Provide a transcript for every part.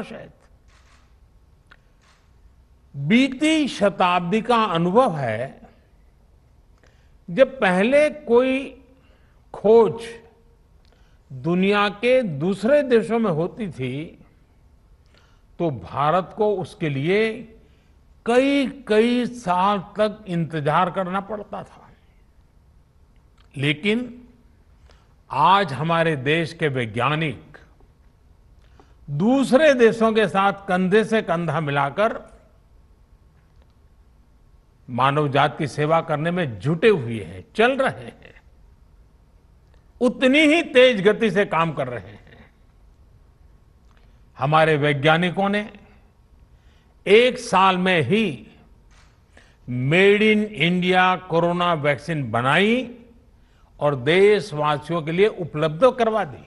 शायद बीती शताब्दी का अनुभव है, जब पहले कोई खोज दुनिया के दूसरे देशों में होती थी तो भारत को उसके लिए कई कई साल तक इंतजार करना पड़ता था। लेकिन आज हमारे देश के वैज्ञानिक दूसरे देशों के साथ कंधे से कंधा मिलाकर मानव जाति की सेवा करने में जुटे हुए हैं, चल रहे हैं, उतनी ही तेज गति से काम कर रहे हैं। हमारे वैज्ञानिकों ने एक साल में he made in India corona vaccine बनाई और देशवासियों के लिए उपलब्ध करवा दी।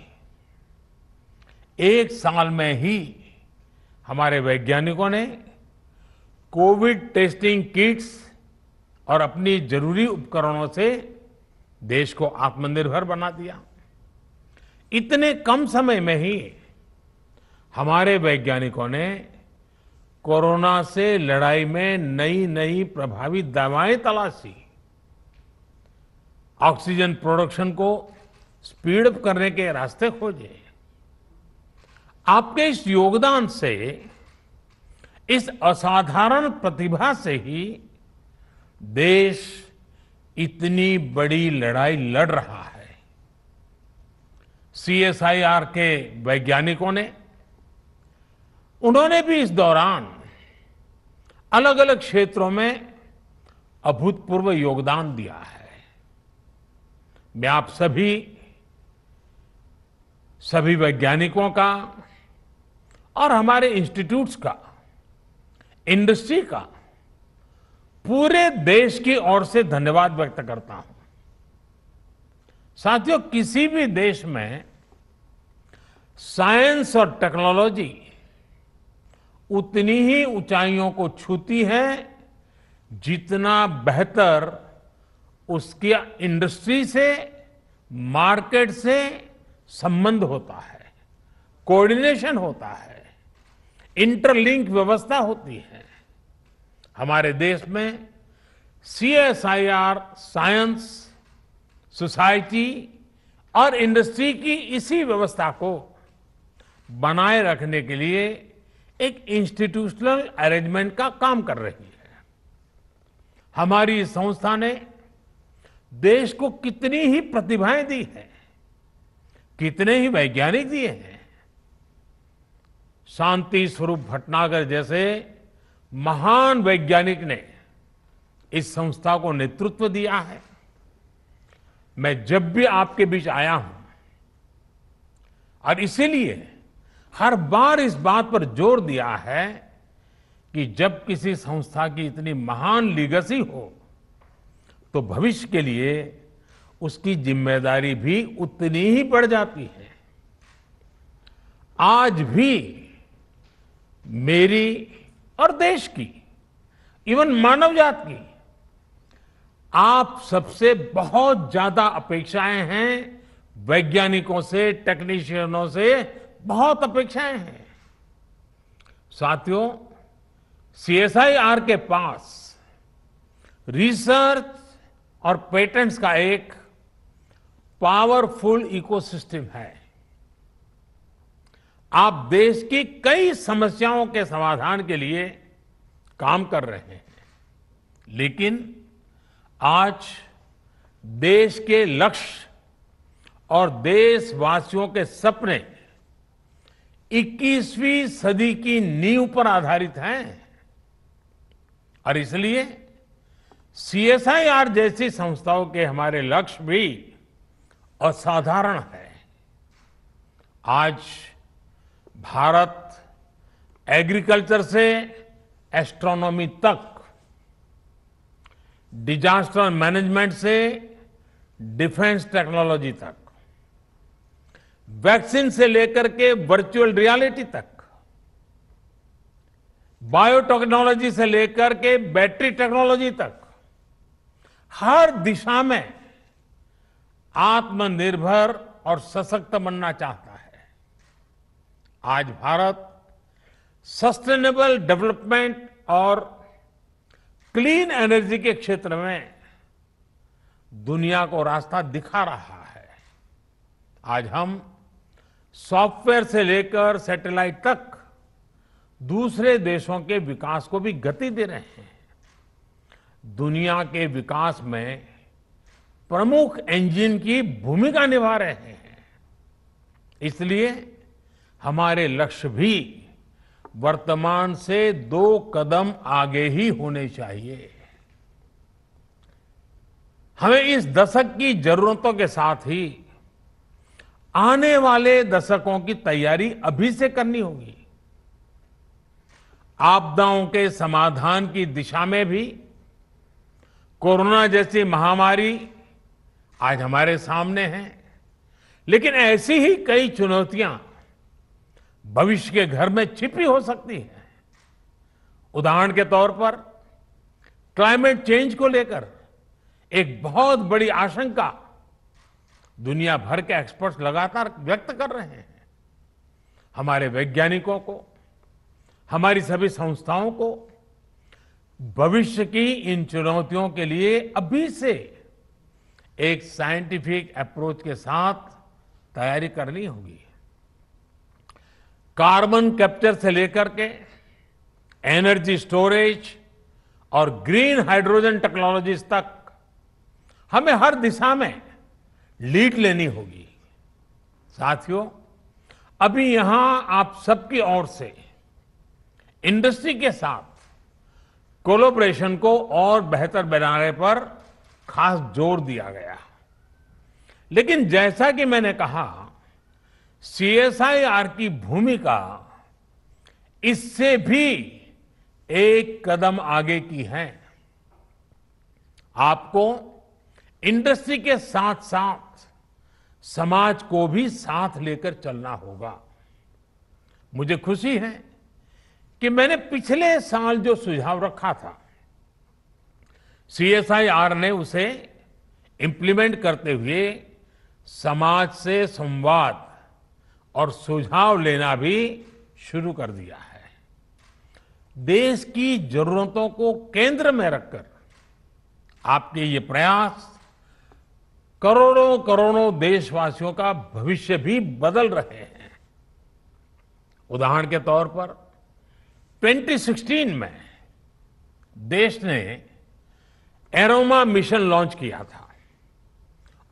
एक साल में ही हमारे वैज्ञानिकों ने कोविड टेस्टिंग किट्स और अपनी जरूरी उपकरणों से देश को आत्मनिर्भर बना दिया। इतने कम समय में ही हमारे वैज्ञानिकों ने कोरोना से लड़ाई में नई नई प्रभावी दवाएं तलाशी, ऑक्सीजन प्रोडक्शन को स्पीड अप करने के रास्ते खोजे। आपके इस योगदान से, इस असाधारण प्रतिभा से ही देश इतनी बड़ी लड़ाई लड़ रहा है। सीएसआईआर के वैज्ञानिकों ने, उन्होंने भी इस दौरान अलग अलग क्षेत्रों में अभूतपूर्व योगदान दिया है। मैं आप सभी वैज्ञानिकों का और हमारे इंस्टीट्यूट्स का, इंडस्ट्री का, पूरे देश की ओर से धन्यवाद व्यक्त करता हूं। साथियों, किसी भी देश में साइंस और टेक्नोलॉजी उतनी ही ऊंचाइयों को छूती है जितना बेहतर उसकी इंडस्ट्री से, मार्केट से संबंध होता है, कोऑर्डिनेशन होता है, इंटरलिंक व्यवस्था होती है। हमारे देश में सीएसआईआर साइंस, सोसाइटी और इंडस्ट्री की इसी व्यवस्था को बनाए रखने के लिए एक इंस्टीट्यूशनल अरेंजमेंट का काम कर रही है। हमारी इस संस्था ने देश को कितनी ही प्रतिभाएं दी हैं, कितने ही वैज्ञानिक दिए हैं। शांति स्वरूप भटनागर जैसे महान वैज्ञानिक ने इस संस्था को नेतृत्व दिया है। मैं जब भी आपके बीच आया हूं, और इसीलिए हर बार इस बात पर जोर दिया है कि जब किसी संस्था की इतनी महान लीगेसी हो तो भविष्य के लिए उसकी जिम्मेदारी भी उतनी ही बढ़ जाती है। आज भी मेरी और देश की, इवन मानव जात की, आप सबसे बहुत ज्यादा अपेक्षाएं हैं। वैज्ञानिकों से, टेक्नीशियनों से बहुत अपेक्षाएं हैं। साथियों, सीएसआईआर के पास रिसर्च और पेटेंट्स का एक पावरफुल इकोसिस्टम है। आप देश की कई समस्याओं के समाधान के लिए काम कर रहे हैं, लेकिन आज देश के लक्ष्य और देशवासियों के सपने 21वीं सदी की नींव पर आधारित हैं। और इसलिए सीएसआईआर जैसी संस्थाओं के हमारे लक्ष्य भी असाधारण है। आज भारत एग्रीकल्चर से एस्ट्रोनॉमी तक, डिजास्टर मैनेजमेंट से डिफेंस टेक्नोलॉजी तक, वैक्सीन से लेकर के वर्चुअल रियलिटी तक, बायोटेक्नोलॉजी से लेकर के बैटरी टेक्नोलॉजी तक, हर दिशा में आत्मनिर्भर और सशक्त बनना चाहता है। आज भारत सस्टेनेबल डेवलपमेंट और क्लीन एनर्जी के क्षेत्र में दुनिया को रास्ता दिखा रहा है। आज हम सॉफ्टवेयर से लेकर सैटेलाइट तक दूसरे देशों के विकास को भी गति दे रहे हैं। दुनिया के विकास में प्रमुख इंजन की भूमिका निभा रहे हैं। इसलिए हमारे लक्ष्य भी वर्तमान से 2 कदम आगे ही होने चाहिए। हमें इस दशक की जरूरतों के साथ ही आने वाले दशकों की तैयारी अभी से करनी होगी। आपदाओं के समाधान की दिशा में भी कोरोना जैसी महामारी आज हमारे सामने है, लेकिन ऐसी ही कई चुनौतियां भविष्य के घर में छिपी हो सकती हैं। उदाहरण के तौर पर क्लाइमेट चेंज को लेकर एक बहुत बड़ी आशंका दुनिया भर के एक्सपर्ट्स लगातार व्यक्त कर रहे हैं। हमारे वैज्ञानिकों को, हमारी सभी संस्थाओं को भविष्य की इन चुनौतियों के लिए अभी से एक साइंटिफिक अप्रोच के साथ तैयारी करनी होगी। कार्बन कैप्चर से लेकर के एनर्जी स्टोरेज और ग्रीन हाइड्रोजन टेक्नोलॉजीज तक हमें हर दिशा में लीड लेनी होगी। साथियों, अभी यहां आप सबकी ओर से इंडस्ट्री के साथ कोलैबोरेशन को और बेहतर बनाने पर खास जोर दिया गया। लेकिन जैसा कि मैंने कहा, सीएसआईआर की भूमिका इससे भी एक कदम आगे की है। आपको इंडस्ट्री के साथ साथ समाज को भी साथ लेकर चलना होगा। मुझे खुशी है कि मैंने पिछले साल जो सुझाव रखा था, सीएसआईआर ने उसे इंप्लीमेंट करते हुए समाज से संवाद और सुझाव लेना भी शुरू कर दिया है। देश की जरूरतों को केंद्र में रखकर आपके ये प्रयास करोड़ों करोड़ों देशवासियों का भविष्य भी बदल रहे हैं। उदाहरण के तौर पर 2016 में देश ने एरोमा मिशन लॉन्च किया था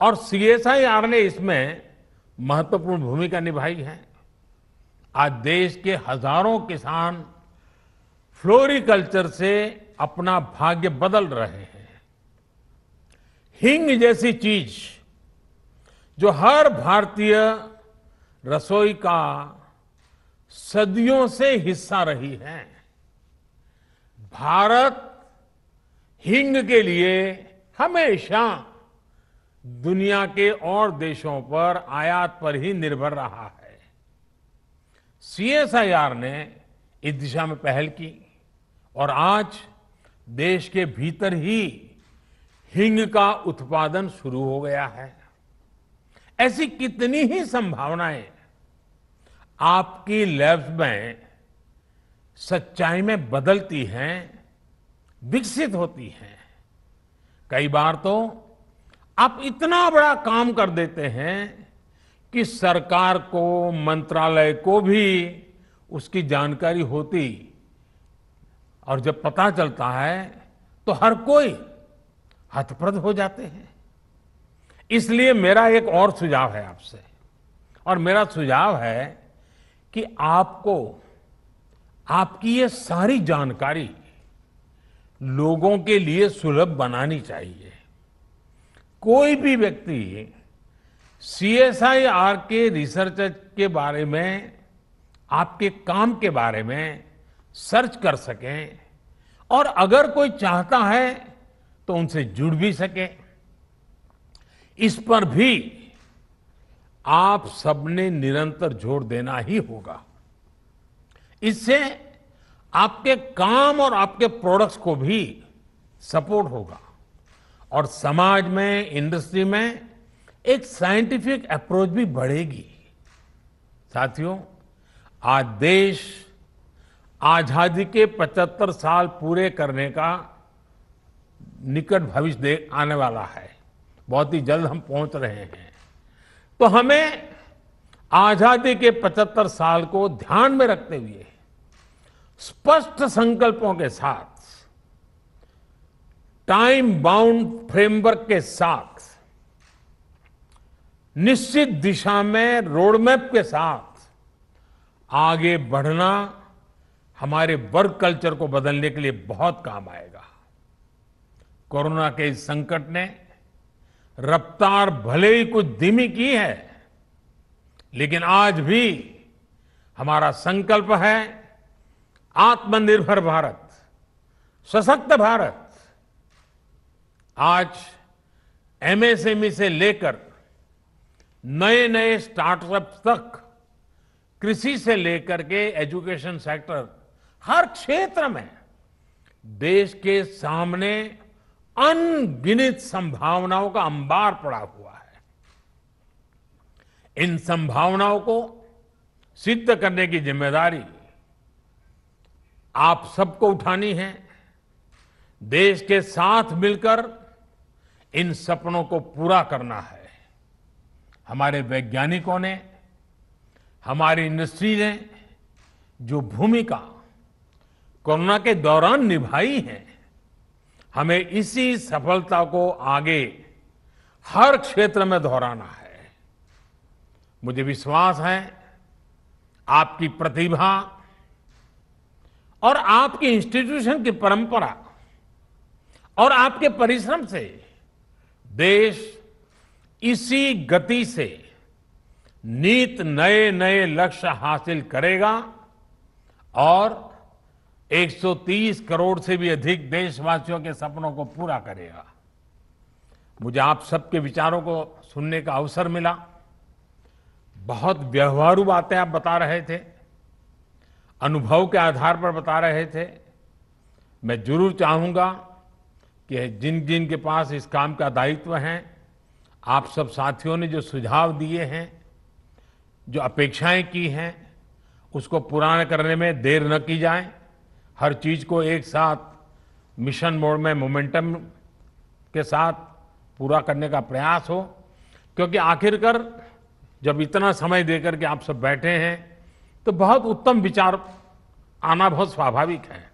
और सीएसआईआर ने इसमें महत्वपूर्ण भूमिका निभाई है। आज देश के हजारों किसान फ्लोरिकल्चर से अपना भाग्य बदल रहे हैं। हींग जैसी चीज जो हर भारतीय रसोई का सदियों से हिस्सा रही है, भारत हींग के लिए हमेशा दुनिया के और देशों पर आयात पर ही निर्भर रहा है। सीएसआईआर ने इस दिशा में पहल की और आज देश के भीतर ही हींग का उत्पादन शुरू हो गया है। ऐसी कितनी ही संभावनाएं आपकी लैब्स में सच्चाई में बदलती हैं, विकसित होती हैं। कई बार तो आप इतना बड़ा काम कर देते हैं कि सरकार को, मंत्रालय को भी उसकी जानकारी होती, और जब पता चलता है तो हर कोई हतप्रभ हो जाते हैं। इसलिए मेरा एक और सुझाव है आपसे, और मेरा सुझाव है कि आपको आपकी ये सारी जानकारी लोगों के लिए सुलभ बनानी चाहिए। कोई भी व्यक्ति सीएसआईआर के रिसर्च के बारे में, आपके काम के बारे में सर्च कर सकें और अगर कोई चाहता है तो उनसे जुड़ भी सके। इस पर भी आप सबने निरंतर जोर देना ही होगा। इससे आपके काम और आपके प्रोडक्ट्स को भी सपोर्ट होगा और समाज में, इंडस्ट्री में एक साइंटिफिक अप्रोच भी बढ़ेगी। साथियों, आज देश आजादी के 75 साल पूरे करने का निकट भविष्य आने वाला है। बहुत ही जल्द हम पहुंच रहे हैं। तो हमें आजादी के 75 साल को ध्यान में रखते हुए स्पष्ट संकल्पों के साथ, टाइम बाउंड फ्रेमवर्क के साथ, निश्चित दिशा में रोडमैप के साथ आगे बढ़ना हमारे वर्क कल्चर को बदलने के लिए बहुत काम आएगा। कोरोना के इस संकट ने रफ्तार भले ही कुछ धीमी की है, लेकिन आज भी हमारा संकल्प है आत्मनिर्भर भारत, सशक्त भारत। आज एमएसएमई से लेकर नए नए स्टार्टअप्स तक, कृषि से लेकर के एजुकेशन सेक्टर, हर क्षेत्र में देश के सामने अनगिनत संभावनाओं का अंबार पड़ा हुआ है। इन संभावनाओं को सिद्ध करने की जिम्मेदारी आप सबको उठानी है। देश के साथ मिलकर इन सपनों को पूरा करना है। हमारे वैज्ञानिकों ने, हमारी इंडस्ट्री ने जो भूमिका कोरोना के दौरान निभाई है, हमें इसी सफलता को आगे हर क्षेत्र में दोहराना है। मुझे विश्वास है आपकी प्रतिभा और आपकी इंस्टीट्यूशन की परंपरा और आपके परिश्रम से देश इसी गति से नित नए नए लक्ष्य हासिल करेगा और 130 करोड़ से भी अधिक देशवासियों के सपनों को पूरा करेगा। मुझे आप सबके विचारों को सुनने का अवसर मिला। बहुत व्यवहारू बातें आप बता रहे थे, अनुभव के आधार पर बता रहे थे। मैं जरूर चाहूंगा कि जिन जिन के पास इस काम का दायित्व है, आप सब साथियों ने जो सुझाव दिए हैं, जो अपेक्षाएं की हैं, उसको पूरा करने में देर न की जाए। हर चीज को एक साथ मिशन मोड में मोमेंटम के साथ पूरा करने का प्रयास हो, क्योंकि आखिरकार जब इतना समय देकर के आप सब बैठे हैं तो बहुत उत्तम विचार आना बहुत स्वाभाविक है।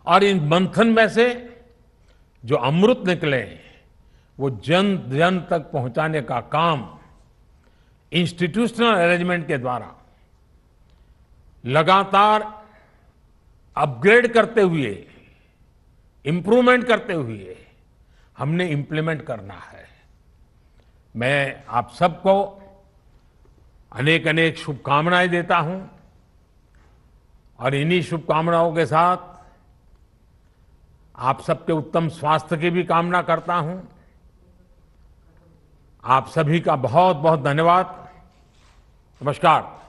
और इन मंथन में से जो अमृत निकले वो जन जन तक पहुंचाने का काम इंस्टीट्यूशनल अरेंजमेंट के द्वारा लगातार अपग्रेड करते हुए, इंप्रूवमेंट करते हुए हमने इंप्लीमेंट करना है। मैं आप सबको अनेक अनेक शुभकामनाएं देता हूं और इन्हीं शुभकामनाओं के साथ आप सबके उत्तम स्वास्थ्य की भी कामना करता हूं। आप सभी का बहुत बहुत धन्यवाद। नमस्कार।